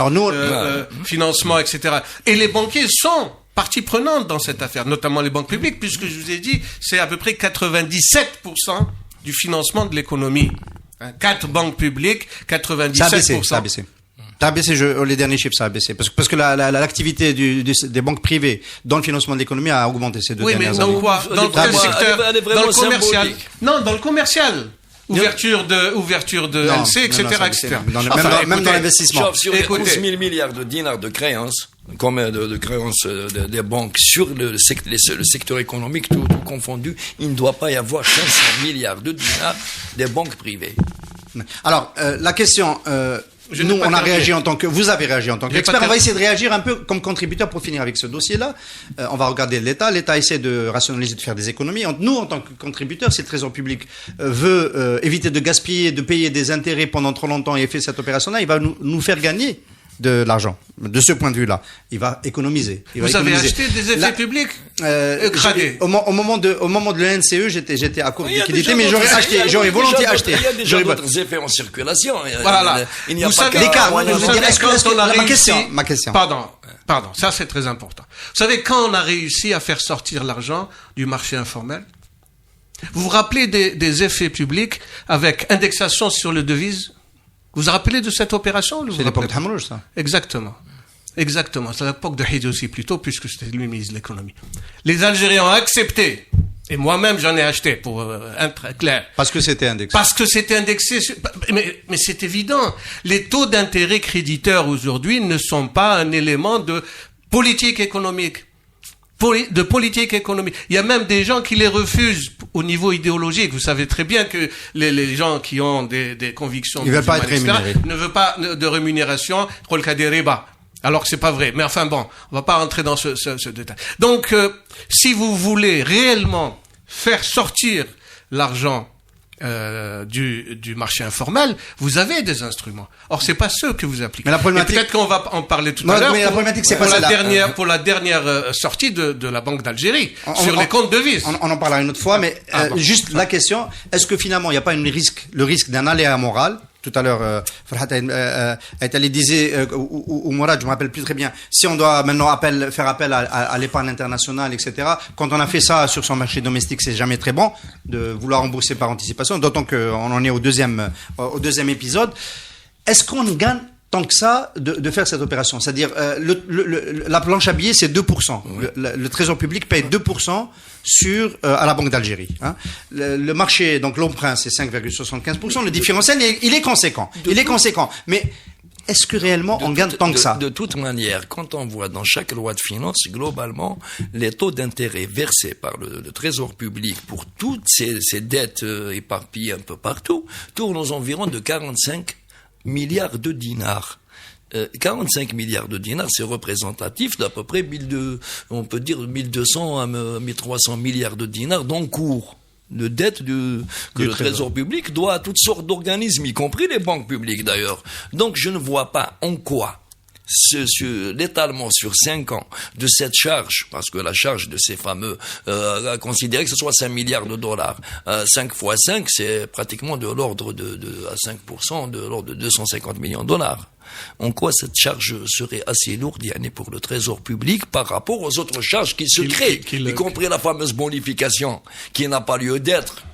financement, etc. Et les banquiers sont partie prenante dans cette affaire, notamment les banques publiques, puisque je vous ai dit, c'est à peu près 97% du financement de l'économie. 4 banques publiques, 97%.
Ça a baissé. Ça a baissé, les derniers chiffres, ça a baissé. Parce que l'activité des banques privées dans le financement de l'économie a augmenté ces 2 dernières années.
Oui, mais dans quoi? Dans quel secteur? Dans le commercial? Non, dans le commercial. Ouverture de LC, etc., etc.
Même dans l'investissement.
Sur les 11 000 milliards de dinars de créances, comme de créances des banques sur le secteur économique, tout confondu, il ne doit pas y avoir 500 milliards de dinars des banques privées.
Alors, la question... nous, on a réagi vous avez réagi en tant qu'expert. On va essayer de réagir un peu comme contributeur pour finir avec ce dossier-là. On va regarder l'État. L'État essaie de rationaliser, de faire des économies. Nous, en tant que contributeurs, si le Trésor public veut éviter de gaspiller, de payer des intérêts pendant trop longtemps et fait cette opération-là, il va nous faire gagner de l'argent. De ce point de vue-là, il va économiser.
Vous avez acheté des effets publics gradés.
Au moment de l'NCE, j'étais à court de liquidité, mais j'aurais volontiers acheté.
Il y a déjà d'autres effets en circulation.
Voilà.
Il n'y a pas
l'écart.
Ma question. Pardon. Ça, c'est très important. Vous savez, quand on a réussi à faire sortir l'argent du marché informel, vous vous rappelez des effets publics avec indexation sur les devises? Vous vous rappelez de cette opération?
C'est l'époque de Hamrouche, ça.
Exactement. C'est l'époque de Haïti aussi plutôt, puisque c'était lui ministre de l'économie. Les Algériens ont accepté, et moi-même j'en ai acheté pour être clair.
Parce que c'était indexé.
Parce que c'était indexé. Mais c'est évident. Les taux d'intérêt créditeurs aujourd'hui ne sont pas un élément de politique économique. Il y a même des gens qui les refusent au niveau idéologique. Vous savez très bien que les gens qui ont des convictions...
Ils veulent pas être rémunérés.
Ne veulent pas de rémunération, alors que c'est pas vrai. Mais enfin bon, on va pas rentrer dans ce détail. Donc, si vous voulez réellement faire sortir l'argent du marché informel, vous avez des instruments. Or, c'est pas ceux que vous appliquez.
Mais la problématique...
peut-être qu'on va en parler tout à l'heure.
Mais la problématique, c'est
pour la dernière sortie de la Banque d'Algérie sur les comptes devises.
On en parlera une autre fois, mais juste la question, est-ce que finalement, il n'y a pas le risque d'un aléa moral tout à l'heure, Farhat elle disait, ou Mourad, je me rappelle plus très bien, si on doit maintenant faire appel à l'épargne internationale, etc., quand on a fait ça sur son marché domestique, c'est jamais très bon de vouloir rembourser par anticipation, d'autant qu'on en est au deuxième épisode. Est-ce qu'on gagne tant que ça de faire cette opération? C'est-à-dire, la planche à billets, c'est 2%. Oui. Le Trésor public paye 2% à la Banque d'Algérie. Hein. Le marché, donc l'emprunt, c'est 5,75%. Le différentiel, il est conséquent. Mais est-ce que réellement on gagne tant que ça?
De toute manière, quand on voit dans chaque loi de finances, globalement, les taux d'intérêt versés par le Trésor public pour toutes ces dettes éparpillées un peu partout tournent aux environs de 45 milliards de dinars. 45 milliards de dinars, c'est représentatif d'à peu près 1200 à 1300 milliards de dinars d'encours de dette que le Trésor public doit à toutes sortes d'organismes, y compris les banques publiques d'ailleurs. Donc je ne vois pas en quoi l'étalement sur 5 ans de cette charge, parce que la charge de ces fameux, considérer que ce soit 5 milliards de dollars, 5 fois 5, c'est pratiquement de l'ordre à 5%, de l'ordre de 250 millions de dollars. En quoi cette charge serait assez lourde pour le Trésor public par rapport aux autres charges qui se créent, y compris la fameuse bonification qui n'a pas lieu d'être.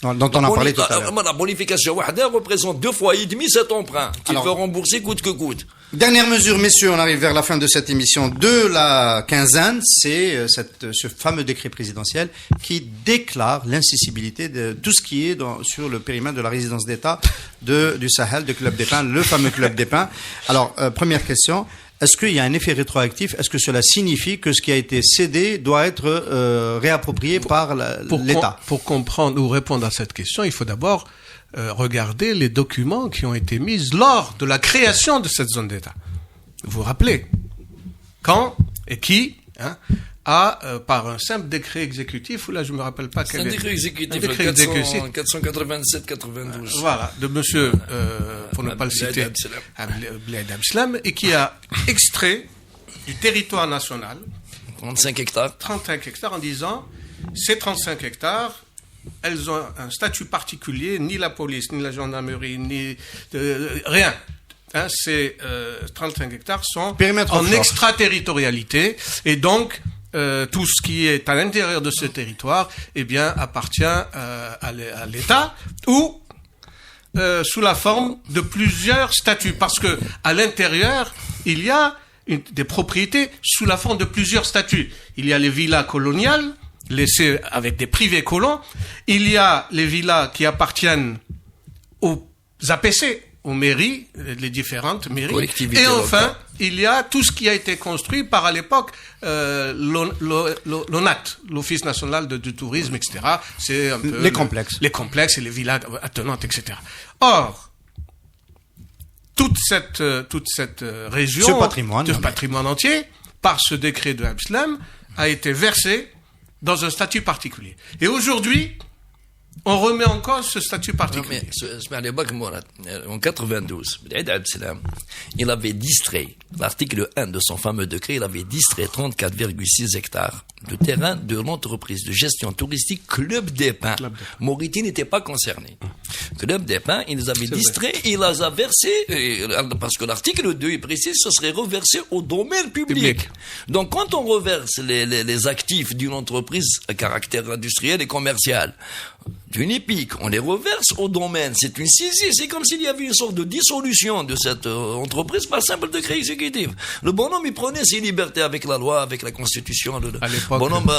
Dont on a parlé tout à l'heure.
La bonification représente 2,5 fois cet emprunt qu'il veut rembourser coûte que coûte.
Dernière mesure, messieurs, on arrive vers la fin de cette émission de la quinzaine, c'est ce fameux décret présidentiel qui déclare l'incessibilité de tout ce qui est sur le périmètre de la résidence d'État du Sahel, du Club des Pins, le fameux Club des Pins. Alors, première question, est-ce qu'il y a un effet rétroactif? Est-ce que cela signifie que ce qui a été cédé doit être réapproprié par l'État?
Pour comprendre ou répondre à cette question, il faut d'abord regarder les documents qui ont été mis lors de la création de cette zone d'État. Vous vous rappelez quand et qui a, par un simple décret exécutif, ou là je me rappelle pas quel
est... C'est un décret exécutif, 487-92.
Voilà, de monsieur, pour ne pas le citer, Bled Abdeslam, et qui a extrait du territoire national
35 hectares
en disant, ces 35 hectares, elles ont un statut particulier, ni la police, ni la gendarmerie, ni rien. Ces 35 hectares sont en extraterritorialité, et donc tout ce qui est à l'intérieur de ce territoire, appartient à l'État ou sous la forme de plusieurs statuts, parce que à l'intérieur il y a des propriétés sous la forme de plusieurs statuts. Il y a les villas coloniales laissées avec des privés colons, il y a les villas qui appartiennent aux APC, aux mairies, les différentes mairies, et enfin, il y a tout ce qui a été construit par, à l'époque, l'ONAT, l'Office national du tourisme, etc. C'est un peu
les complexes
et les villas attenantes, etc. Or, toute cette région,
ce patrimoine
entier, par ce décret de Abdeslam, a été versé dans un statut particulier. Et aujourd'hui, on remet en cause ce statut particulier.
En 92, il avait distrait, l'article 1 de son fameux décret, il avait distrait 34,6 hectares de terrain de l'entreprise de gestion touristique Club des Pins. Mauritanie n'était pas concernée. Club des Pins, il les avait distraits, il les a versés, parce que l'article 2, il précise, ce serait reversé au domaine public. Donc, quand on reverse les actifs d'une entreprise à caractère industriel et commercial, d'une épique, on les reverse au domaine. C'est une saisie. C'est comme s'il y avait une sorte de dissolution de cette entreprise par simple décret exécutif. Le bonhomme, il prenait ses libertés avec la loi, avec la constitution.
À l'époque.
Bonhomme,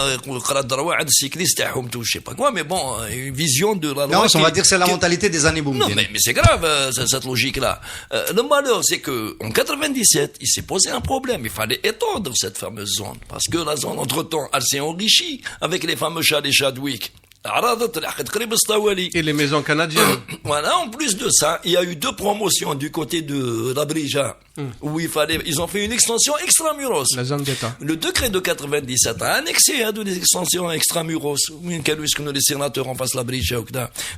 cycliste, je sais pas quoi, mais bon, une vision de la loi.
Non, on va dire que c'est la mentalité des années Boumediene.
Non, mais c'est grave, cette logique-là. Le malheur, c'est que, en 97, il s'est posé un problème. Il fallait étendre cette fameuse zone. Parce que la zone, entre-temps, elle s'est enrichie avec les fameux chalets Chadwick.
Et les maisons canadiennes.
Voilà, en plus de ça, il y a eu 2 promotions du côté de la Brija, où ils ont fait une extension extramuros.
La zone d'État.
Le décret de 97 a annexé des extensions extramuros, que les sénateurs en fassent la Brija.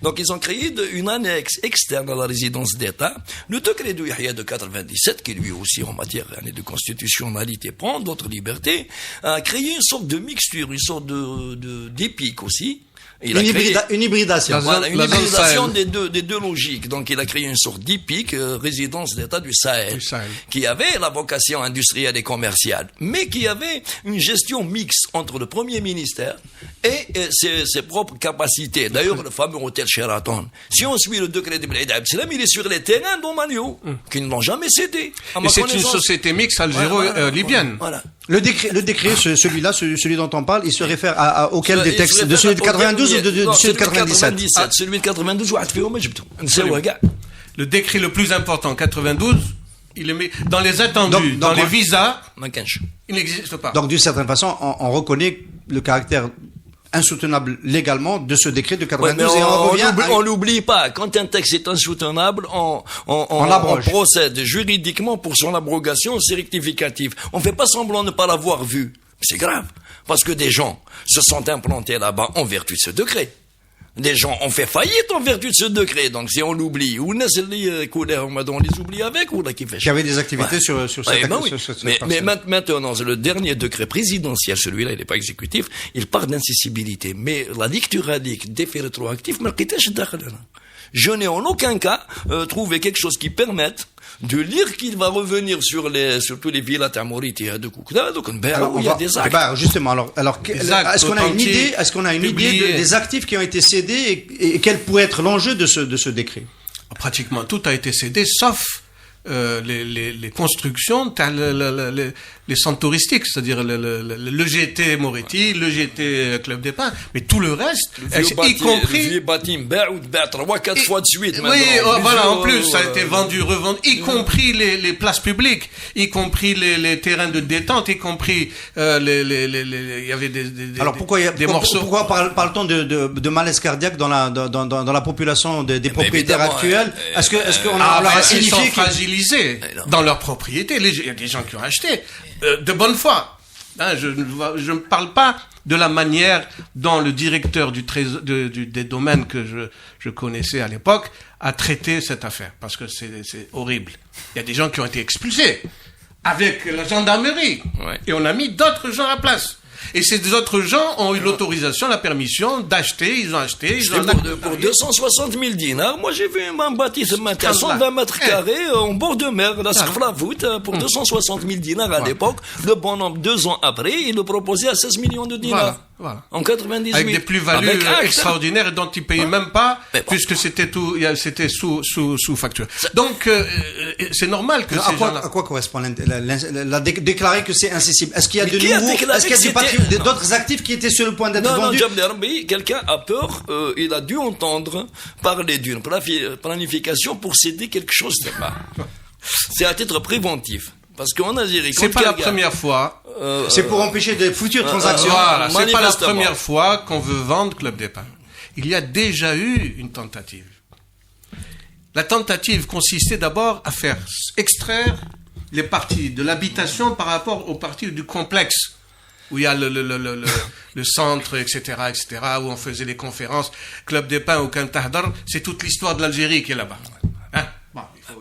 Donc ils ont créé une annexe externe à la résidence d'État. Le décret de Yahya de 97, qui lui aussi en matière de constitutionnalité prend d'autres libertés, a créé une sorte de mixture, une sorte d'épique aussi,
Une hybridation.
Voilà, une hybridation des deux logiques. Donc, il a créé une sorte d'IPIC, résidence d'État du Sahel, qui avait la vocation industrielle et commerciale, mais qui avait une gestion mixte entre le premier ministère et ses propres capacités. D'ailleurs, le fameux hôtel Sheraton. Si on suit le décret de Bled Abdeslam, il est sur les terrains d'Omanio, qui ne l'ont jamais cédé.
Et c'est une société mixte algéro-libyenne.
Voilà. Le décret, celui-là, celui dont on parle, il se réfère auquel des textes de celui de 92 ou de celui de 97?
Celui de 92,
le décret le plus important, 92, il est mis dans les attendus, dans les visas, il n'existe pas.
Donc, d'une certaine façon, on reconnaît le caractère insoutenable légalement de ce décret de 92
et
on
l'oublie pas. Quand un texte est insoutenable, on procède juridiquement pour son abrogation, c'est rectificatif. On fait pas semblant de ne pas l'avoir vu. C'est grave. Parce que des gens se sont implantés là-bas en vertu de ce décret. Des gens ont fait faillite en vertu de ce décret. Donc, si on l'oublie, ou on les oublie avec, ou là qui fait.
Il y avait des activités sur cette
mais maintenant, le dernier décret présidentiel, celui-là, il n'est pas exécutif, il parle d'incessibilité. Mais la lecture radique d'effet rétroactif, je n'ai en aucun cas trouvé quelque chose qui permette de lire qu'il va revenir sur tous les villas tamorites de Koukda, donc où il y a des actes.
Justement, alors est-ce qu'on a une idée des actifs qui ont été cédés et quel pourrait être l'enjeu de ce décret?
Pratiquement tout a été cédé, sauf les constructions, les centres touristiques, c'est-à-dire le GT Moretti, le GT Club des Pins, mais tout le reste, y compris...
Le vieux bâtiment, 3-4 fois de suite.
Oui, voilà, en plus, ça a été vendu, revendu, y compris les places publiques, y compris les terrains de détente, y compris il y avait des morceaux.
Pourquoi parle-t-on de malaise cardiaque dans la population des propriétaires actuels? Est-ce qu'on leur a signifié
dans leur propriété? Il y a des gens qui ont acheté de bonne foi. Je ne parle pas de la manière dont le directeur des domaines que je connaissais à l'époque a traité cette affaire, parce que c'est horrible. Il y a des gens qui ont été expulsés avec la gendarmerie, et on a mis d'autres gens à la place. Et ces autres gens ont eu l'autorisation, la permission d'acheter, ils ont acheté.
Pour 260 000 dinars, moi j'ai vu un bâtiment à 120 mètres carrés en bord de mer, la Skhflavout, pour 260 000 dinars à l'époque. Le bonhomme, 2 ans après, il le proposait à 16 millions de dinars.
Voilà.
En 98.
Avec des plus-values extraordinaires dont ils payaient même pas, puisque c'était sous facture. Donc, c'est normal que ces gens-là...
À quoi correspond déclarer que c'est incessible? Est-ce qu'il y a de nouveau, est-ce qu'il y a d'autres actifs qui étaient sur le point d'être vendus?
Non, quelqu'un a peur, il a dû entendre parler d'une planification pour céder quelque chose de bas. C'est à titre préventif. Parce qu'en Algérie,
c'est pas la première fois.
C'est pour empêcher de futures transactions.
Voilà, c'est pas la première fois qu'on veut vendre Club des Pins. Il y a déjà eu une tentative. La tentative consistait d'abord à faire extraire les parties de l'habitation par rapport aux parties du complexe, où il y a le centre, etc., où on faisait les conférences. Club des Pins au Kantahdar, c'est toute l'histoire de l'Algérie qui est là-bas.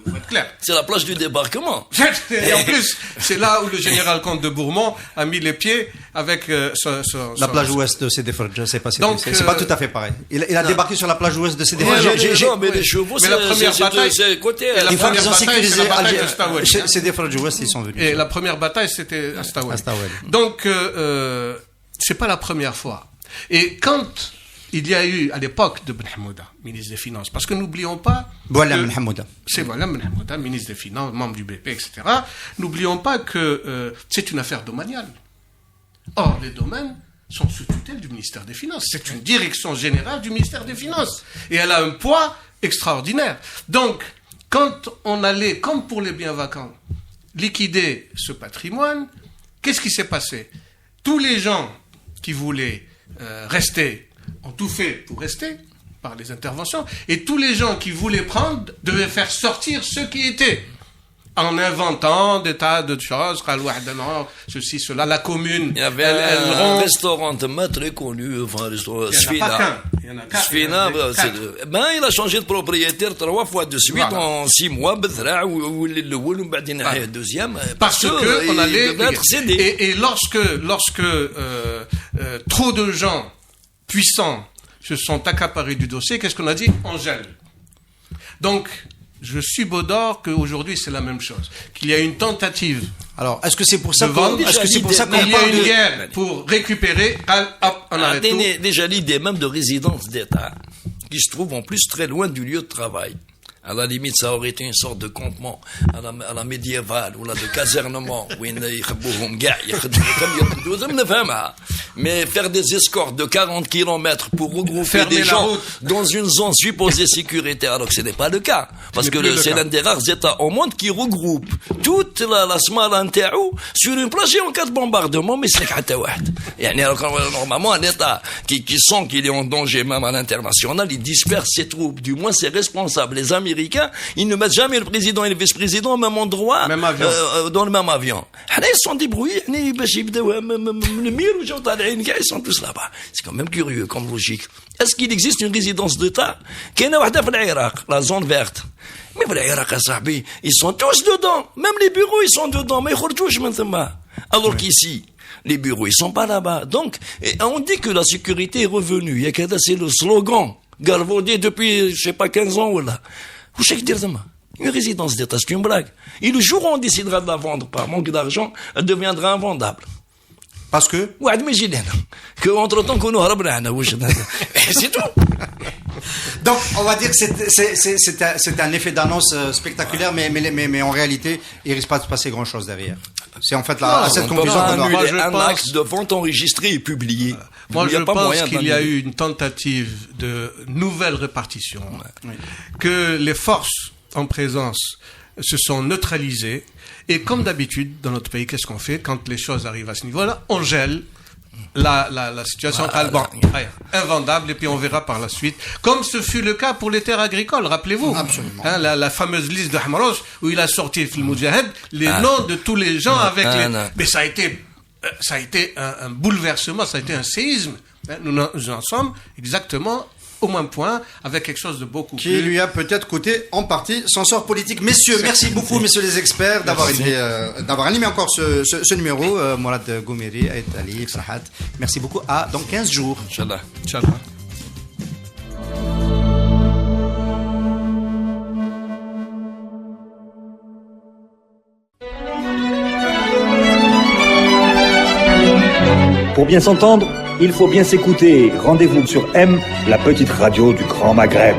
Il faut être clair.
C'est la plage du débarquement.
Et en plus, c'est là où le général comte de Bourmont a mis les pieds avec
la plage ouest de Sédéford. Je sais pas, c'est pas tout à fait pareil. Il a débarqué sur la plage ouest de Sédéford.
Mais les chevaux,
la première bataille,
c'est côté.
Une fois qu'ils ont sécurisé Sédéford ouest, ils sont venus.
Et la première bataille, c'était à Stawel. Donc, c'est pas la première fois. Et quand il y a eu, à l'époque de Ben Hamouda, ministre des Finances, parce que n'oublions pas...
Ben Hamouda.
C'est Ben Hamouda, ministre des Finances, membre du BP, etc. N'oublions pas que c'est une affaire domaniale. Or, les domaines sont sous tutelle du ministère des Finances. C'est une direction générale du ministère des Finances. Et elle a un poids extraordinaire. Donc, quand on allait, comme pour les biens vacants, liquider ce patrimoine, qu'est-ce qui s'est passé? Tous les gens qui voulaient rester ont tout fait pour rester par les interventions, et tous les gens qui voulaient prendre devaient faire sortir ceux qui étaient, en inventant des tas de choses, ceci, cela, la commune.
Il y avait un restaurant très connu, enfin, restaurant Sfina. Sfina, il a changé de propriétaire 3 fois de suite, en 6 mois, deuxième,
parce que on allait
être cédé.
Et lorsque trop de gens puissants se sont accaparés du dossier. Qu'est-ce qu'on a dit? On gèle. Donc, je subodore qu'aujourd'hui c'est la même chose. Qu'il y a une tentative.
Alors, est-ce que c'est pour ça qu'on
il y a une guerre pour récupérer? Hop, on arrête tout.
Déjà l'idée même de résidence d'État, qui se trouve en plus très loin du lieu de travail. À la limite, ça aurait été une sorte de campement à la médiévale, ou là, de casernement, mais faire des escortes de 40 km pour regrouper des gens dans une zone supposée sécuritaire, alors que ce n'est pas le cas. Parce que c'est l'un des rares États au monde qui regroupe toute la smala intéro sur une plage en cas de bombardement, mais c'est normalement, un État qui sent qu'il est en danger même à l'international, il disperse ses troupes, du moins ses responsables, les Américains, ils ne mettent jamais le président et le vice-président au même endroit, dans le même avion. Ils sont débrouillés, ils sont tous là-bas. C'est quand même curieux comme logique. Est-ce qu'il existe une résidence d'État? La zone verte. Mais ils sont tous dedans. Même les bureaux, ils sont dedans. Mais alors qu'ici, les bureaux, ils sont pas là-bas. Donc, on dit que la sécurité est revenue. C'est le slogan galvaudé depuis, 15 ans ou là. Vous savez dire ça? Une résidence d'État, c'est une blague. Et le jour où on décidera de la vendre par manque d'argent, elle deviendra invendable.
Parce que?
Ouais, mais j'ai dit, qu'entre-temps, qu'on aura c'est tout.
Donc, on va dire que c'est un effet d'annonce spectaculaire, mais en réalité, il risque pas de se passer grand-chose derrière. C'est en fait cette conclusion qu'on doit.
Un acte de vente enregistré et publié.
Moi, je pense qu'il y a eu une tentative de nouvelle répartition, que les forces en présence se sont neutralisées, et comme d'habitude dans notre pays, qu'est-ce qu'on fait quand les choses arrivent à ce niveau-là? On gèle la situation invendable, et puis on verra par la suite, comme ce fut le cas pour les terres agricoles, rappelez-vous.
Absolument.
La fameuse liste de Hamrouch, où il a sorti le Moudjahed les noms de tous les gens avec les... Mais ça a été un bouleversement, ça a été un séisme. Nous en sommes exactement au même point, avec quelque chose de beaucoup
qui lui a peut-être coûté en partie son sort politique. Messieurs, merci beaucoup, messieurs les experts, d'avoir animé encore ce numéro. Mourad Goumiri, Aït Ali, Farhat. Merci beaucoup. À dans 15 jours.
Inch'Allah.
Pour bien s'entendre, il faut bien s'écouter. Rendez-vous sur M, la petite radio du Grand Maghreb.